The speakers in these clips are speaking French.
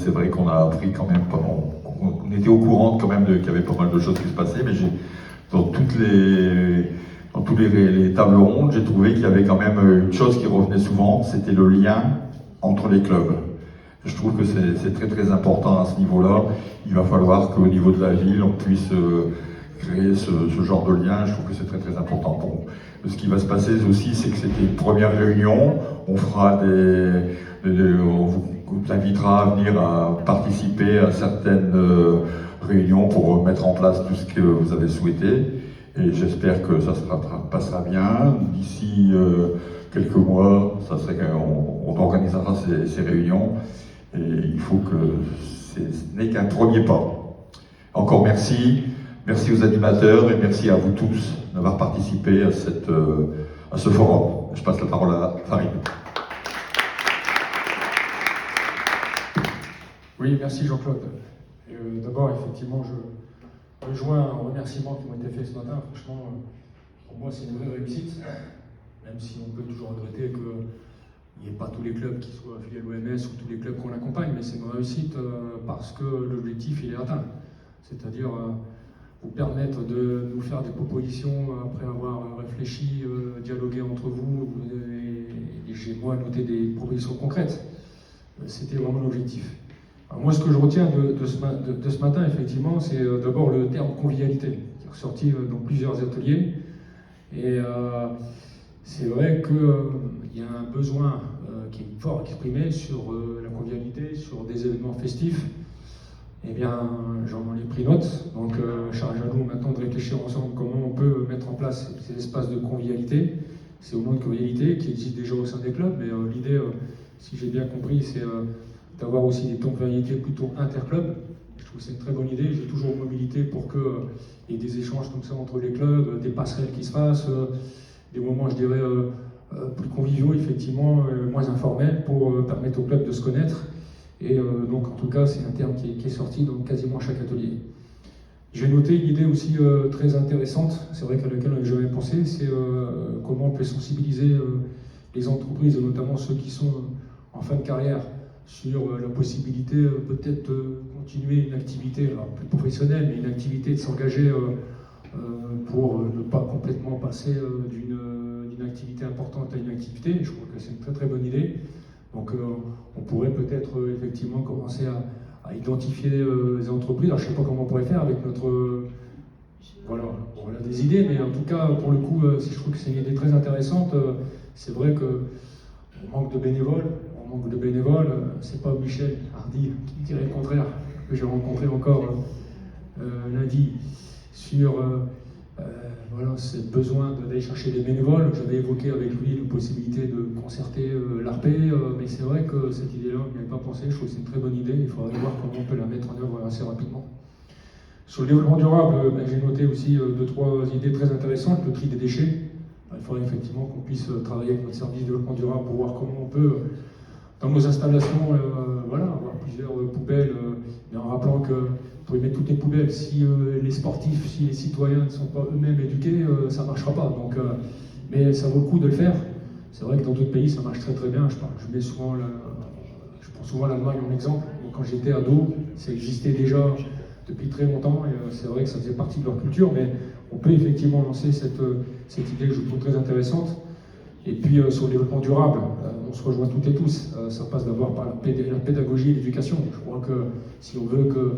c'est vrai qu'on a appris quand même, on était au courant quand même qu'il y avait pas mal de choses qui se passaient, mais dans tous les tables rondes, j'ai trouvé qu'il y avait quand même une chose qui revenait souvent, c'était le lien entre les clubs. Je trouve que c'est très très important à ce niveau-là. Il va falloir qu'au niveau de la ville, on puisse créer ce genre de lien. Je trouve que c'est très très important pour nous. Ce qui va se passer aussi, c'est que c'était une première réunion. On fera on vous invitera à venir à participer à certaines réunions pour mettre en place tout ce que vous avez souhaité. Et j'espère que ça passera bien. D'ici quelques mois, on organisera ces réunions. Et il faut que ce n'est qu'un premier pas. Encore merci. Merci aux animateurs et merci à vous tous d'avoir participé à ce forum. Je passe la parole à Farid. Oui, merci Jean-Claude. D'abord, effectivement, je rejoins un remerciement qui m'a été fait ce matin. Franchement, pour moi, c'est une vraie réussite, même si on peut toujours regretter qu'il n'y ait pas tous les clubs qui soient affiliés à l'OMS ou tous les clubs qu'on accompagne, mais c'est une réussite parce que l'objectif, il est atteint. C'est-à-dire vous permettre de nous faire des propositions après avoir réfléchi, dialogué entre vous, et j'ai moi noté des propositions concrètes. C'était vraiment l'objectif. Alors moi, ce que je retiens de ce matin, effectivement, c'est d'abord le terme convivialité, qui est ressorti dans plusieurs ateliers. Et c'est vrai qu'il y a un besoin qui est fort exprimé sur la convivialité, sur des événements festifs. Eh bien, j'en ai pris note. Donc, charge à nous maintenant de réfléchir ensemble comment on peut mettre en place ces espaces de convivialité. C'est au moins de convivialité qui existe déjà au sein des clubs, mais l'idée, si j'ai bien compris, c'est d'avoir aussi des temps de convivialité plutôt interclubs. Je trouve que c'est une très bonne idée. J'ai toujours mobilité pour qu'il y ait des échanges comme ça entre les clubs, des passerelles qui se fassent, des moments, je dirais, plus conviviaux, effectivement, moins informels, pour permettre aux clubs de se connaître. Et donc, en tout cas, c'est un terme qui est sorti dans quasiment chaque atelier. J'ai noté une idée aussi très intéressante, c'est vrai qu'à laquelle je jamais pensé, c'est comment on peut sensibiliser les entreprises, et notamment ceux qui sont en fin de carrière, sur la possibilité peut-être de continuer une activité, alors plus professionnelle, mais une activité de s'engager pour ne pas complètement passer d'une activité importante à une activité. Je trouve que c'est une très très bonne idée. Donc on pourrait peut-être effectivement commencer à identifier les entreprises. Alors je ne sais pas comment on pourrait faire avec notre... Voilà, on a des idées, mais en tout cas, pour le coup, si je trouve que c'est une idée très intéressante, c'est vrai qu'on manque de bénévoles. C'est pas Michel Hardy qui dirait le contraire, que j'ai rencontré encore lundi, sur voilà, ce besoin d'aller chercher des bénévoles. J'avais évoqué avec lui la possibilité de concerter l'ARP, mais c'est vrai que cette idée-là, on n'y avait pas pensé. Je trouve que c'est une très bonne idée. Il faudrait voir comment on peut la mettre en œuvre assez rapidement. Sur le développement durable, j'ai noté aussi 2-3 idées très intéressantes. Le tri des déchets. Il faudrait effectivement qu'on puisse travailler avec notre service de développement durable pour voir comment on peut, dans nos installations, voilà, avoir plusieurs poubelles, mais en rappelant que pour y mettre toutes les poubelles, si les sportifs, si les citoyens ne sont pas eux-mêmes éduqués, ça ne marchera pas. Donc, mais ça vaut le coup de le faire. C'est vrai que dans d'autres pays, ça marche très très bien. Je prends souvent l'Allemagne en exemple. Donc, quand j'étais ado, ça existait déjà depuis très longtemps, et c'est vrai que ça faisait partie de leur culture, mais on peut effectivement lancer cette idée que je trouve très intéressante. Et puis sur le développement durable, on se rejoint toutes et tous. Ça passe d'abord par la pédagogie et l'éducation. Je crois que si on veut que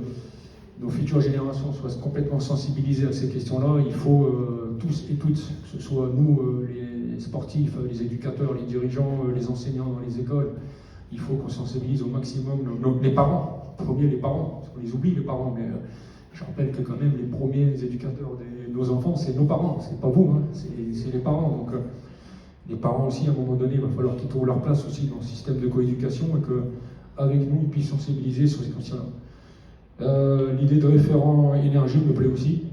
nos futures générations soient complètement sensibilisées à ces questions-là, il faut tous et toutes, que ce soit nous, les sportifs, les éducateurs, les dirigeants, les enseignants dans les écoles, il faut qu'on sensibilise au maximum les parents. En premier, les parents, parce qu'on les oublie les parents, mais je rappelle que quand même les premiers éducateurs de nos enfants, c'est nos parents, c'est pas vous, hein, c'est les parents. Donc, les parents aussi, à un moment donné, il va falloir qu'ils trouvent leur place aussi dans le système de coéducation et qu'avec nous, ils puissent sensibiliser sur ces questions-là. L'idée de référent énergie me plaît aussi.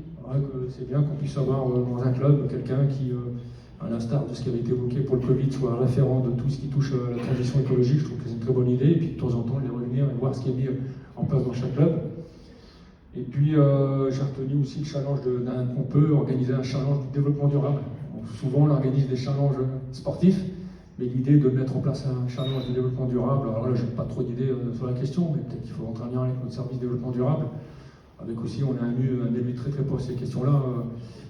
C'est bien qu'on puisse avoir dans un club quelqu'un qui, à l'instar de ce qui avait été évoqué pour le Covid, soit un référent de tout ce qui touche à la transition écologique. Je trouve que c'est une très bonne idée. Et puis de temps en temps, les revenir et voir ce qui est mis en place dans chaque club. Et puis, j'ai retenu aussi le challenge on peut organiser un challenge du développement durable. Donc, souvent, on organise des challenges sportifs, Mais l'idée de mettre en place un challenge de développement durable, alors là, je n'ai pas trop d'idées sur la question, mais peut-être qu'il faut rentrer en lien avec notre service de développement durable. Avec aussi, on a un élu très très proche de ces questions-là.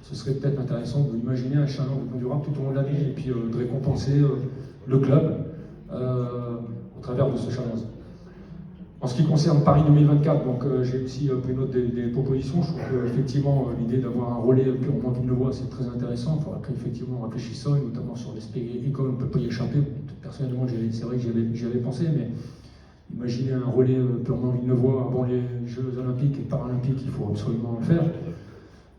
Ce serait peut-être intéressant d'imaginer un challenge de développement durable tout au long de l'année et puis de récompenser le club au travers de ce challenge. En ce qui concerne Paris 2024, donc j'ai aussi pris note des propositions. Je trouve qu'effectivement l'idée d'avoir un relais purement Villeneuvois, c'est très intéressant. Il faudra qu'effectivement on réfléchisse ça, et notamment sur l'aspect école, on ne peut pas y échapper. Personnellement, c'est vrai que j'y avais pensé, mais imaginez un relais purement Villeneuvois avant les Jeux Olympiques et Paralympiques, il faut absolument le faire.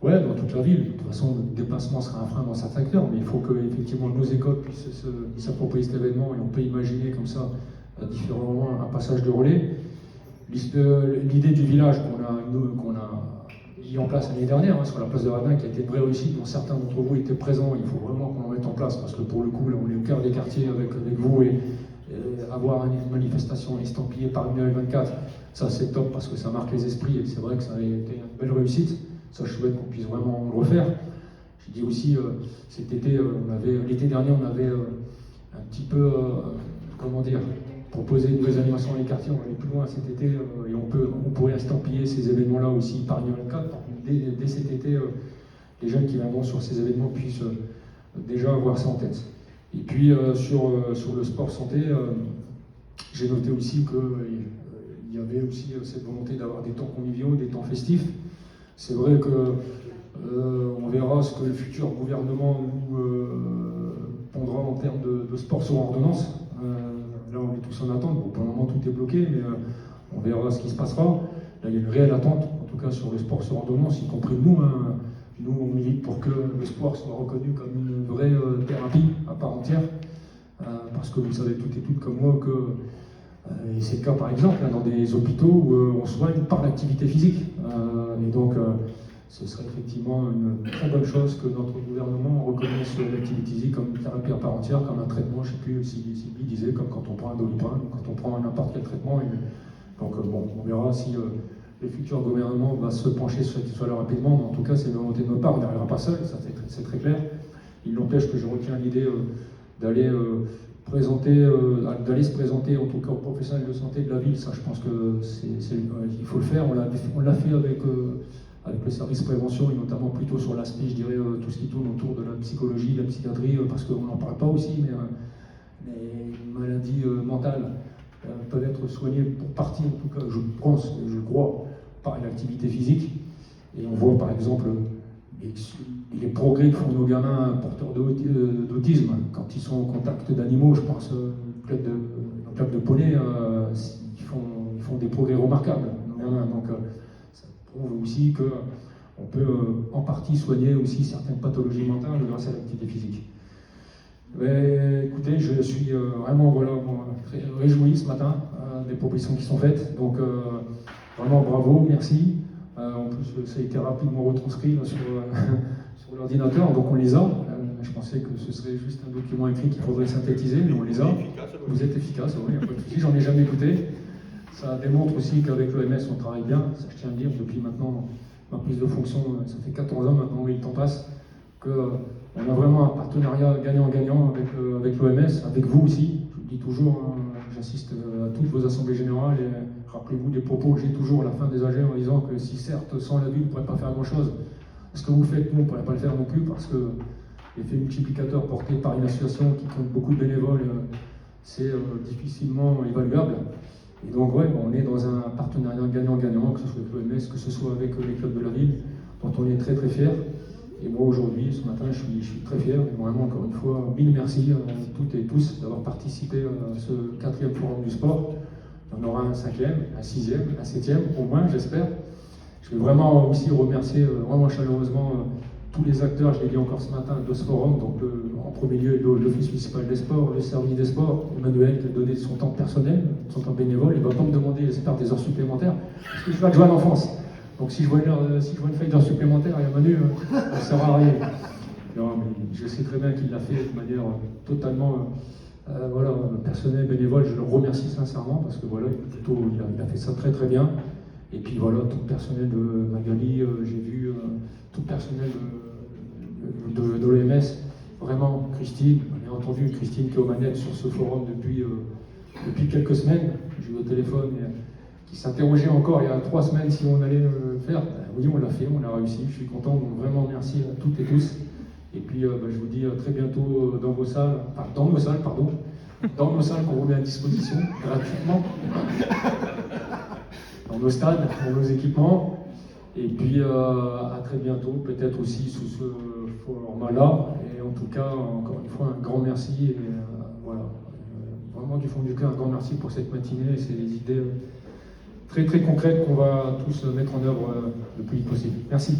Ouais, dans toute la ville. De toute façon, le déplacement sera un frein dans certains secteurs, mais il faut que effectivement nos écoles puissent s'approprier cet événement, et on peut imaginer comme ça différemment un passage de relais. L'idée du village qu'on a mis en place l'année dernière sur la place de Radin, qui a été une vraie réussite, dont certains d'entre vous étaient présents, il faut vraiment qu'on en mette en place, parce que pour le coup, là, on est au cœur des quartiers avec vous, et avoir une manifestation estampillée Paris 2024, ça c'est top, parce que ça marque les esprits, et c'est vrai que ça a été une belle réussite. Ça, je souhaite qu'on puisse vraiment le refaire. J'ai dit aussi, cet été, l'été dernier, on avait un petit peu, comment dire, proposer de nouvelles animations dans les quartiers. On va aller plus loin cet été, et on pourrait estampiller ces événements-là aussi Paris 2024. Dès cet été, les jeunes qui viendront sur ces événements puissent déjà avoir ça en tête. Et puis sur le sport santé, j'ai noté aussi qu'il y avait aussi cette volonté d'avoir des temps conviviaux, des temps festifs. C'est vrai que on verra ce que le futur gouvernement nous pondra en termes de sport sur ordonnance. Là, on est tous en attente. Bon, pour le moment, tout est bloqué, mais on verra ce qui se passera. Là, il y a une réelle attente, en tout cas sur le sport sur ordonnance, y compris nous. Nous, on milite pour que le sport soit reconnu comme une vraie thérapie à part entière. Parce que vous savez toutes et toutes comme moi que, et c'est le cas par exemple dans des hôpitaux où on soigne par l'activité physique. Et donc, ce serait effectivement une très bonne chose que notre gouvernement reconnaisse l'activité physique comme une thérapie à part entière, comme un traitement, je ne sais plus si Bill disait, comme quand on prend un Doliprane, quand on prend n'importe quel traitement. Donc bon, on verra si le futur gouvernement va se pencher sur cette histoire rapidement, mais en tout cas c'est une volonté de notre part, on n'y arrivera pas seul, ça c'est très clair. Il n'empêche que je retiens l'idée d'aller se présenter en tout cas aux professionnels de santé de la ville. Ça, je pense que il faut le faire. On l'a fait avec le service prévention, et notamment plutôt sur l'aspect, je dirais, tout ce qui tourne autour de la psychologie, de la psychiatrie, parce qu'on n'en parle pas aussi, mais les maladies mentales peuvent être soignées pour partie, en tout cas, je pense et je crois, par l'activité physique. Et on voit par exemple les progrès que font nos gamins porteurs d'autisme quand ils sont en contact d'animaux. Je pense au club de poney, ils font des progrès remarquables, nos gamins. Donc ça prouve aussi qu'on peut en partie soigner aussi certaines pathologies mentales grâce à l'activité physique. Mais, écoutez, je suis vraiment très réjoui ce matin des propositions qui sont faites. Donc vraiment bravo, merci. En plus, ça a été rapidement retranscrit là, sur l'ordinateur, donc on les a. Je pensais que ce serait juste un document écrit qu'il faudrait synthétiser, mais on les a. Vous êtes efficace, oui, il n'y a pas de souci, j'en ai jamais écouté. Ça démontre aussi qu'avec l'OMS, on travaille bien. Ça, je tiens à le dire, depuis maintenant ma prise de fonction, ça fait 14 ans maintenant, oui, le temps passe, qu'on a vraiment un partenariat gagnant-gagnant avec l'OMS, avec vous aussi. Je le dis toujours, j'assiste à toutes vos assemblées générales, et rappelez-vous des propos que j'ai toujours à la fin des AG en disant que si certes, sans la ville, on ne pourrait pas faire grand-chose, ce que vous faites, nous, on ne pourrait pas le faire non plus, parce que l'effet multiplicateur porté par une association qui compte beaucoup de bénévoles, c'est difficilement évaluable. Et donc, ouais, on est dans un partenariat gagnant-gagnant, que ce soit avec l'OMS, que ce soit avec les clubs de la ville, dont on est très très fiers. Et moi, aujourd'hui, ce matin, je suis très fier. Et vraiment, encore une fois, mille merci à toutes et tous d'avoir participé à ce 4e forum du sport. Il y en aura un 5e, un 6e, un 7e, au moins, j'espère. Je vais vraiment aussi remercier vraiment chaleureusement tous les acteurs, je l'ai dit encore ce matin, de ce forum. Donc, en premier lieu, l'Office municipal des sports, le service des sports, Emmanuel qui a donné son temps personnel, son temps bénévole. Il ne va pas me demander, j'espère, des heures supplémentaires, parce que je suis adjoint à l'enfance. Donc si je vois une feuille d'heures supplémentaires, il y a Manu, ça ne sert à rien. Non, mais je sais très bien qu'il l'a fait de manière totalement personnelle, bénévole. Je le remercie sincèrement parce que voilà, il a fait ça très très bien. Et puis voilà, tout le personnel de Magali, j'ai vu tout le personnel de l'OMS, vraiment, Christine, bien entendu Christine qui est aux manettes sur ce forum depuis quelques semaines. J'ai eu au téléphone qui s'interrogeait encore il y a 3 semaines si on allait le faire. Oui, on l'a fait, on a réussi. Je suis content, donc vraiment merci à toutes et tous. Et puis je vous dis à très bientôt dans nos salles qu'on remet à disposition gratuitement, dans nos stades, pour nos équipements. Et puis à très bientôt, peut-être aussi sous ce format-là. Et en tout cas, encore une fois, un grand merci. Et voilà, vraiment du fond du cœur, un grand merci pour cette matinée et ces idées très très concrètes qu'on va tous mettre en œuvre le plus vite possible. Merci.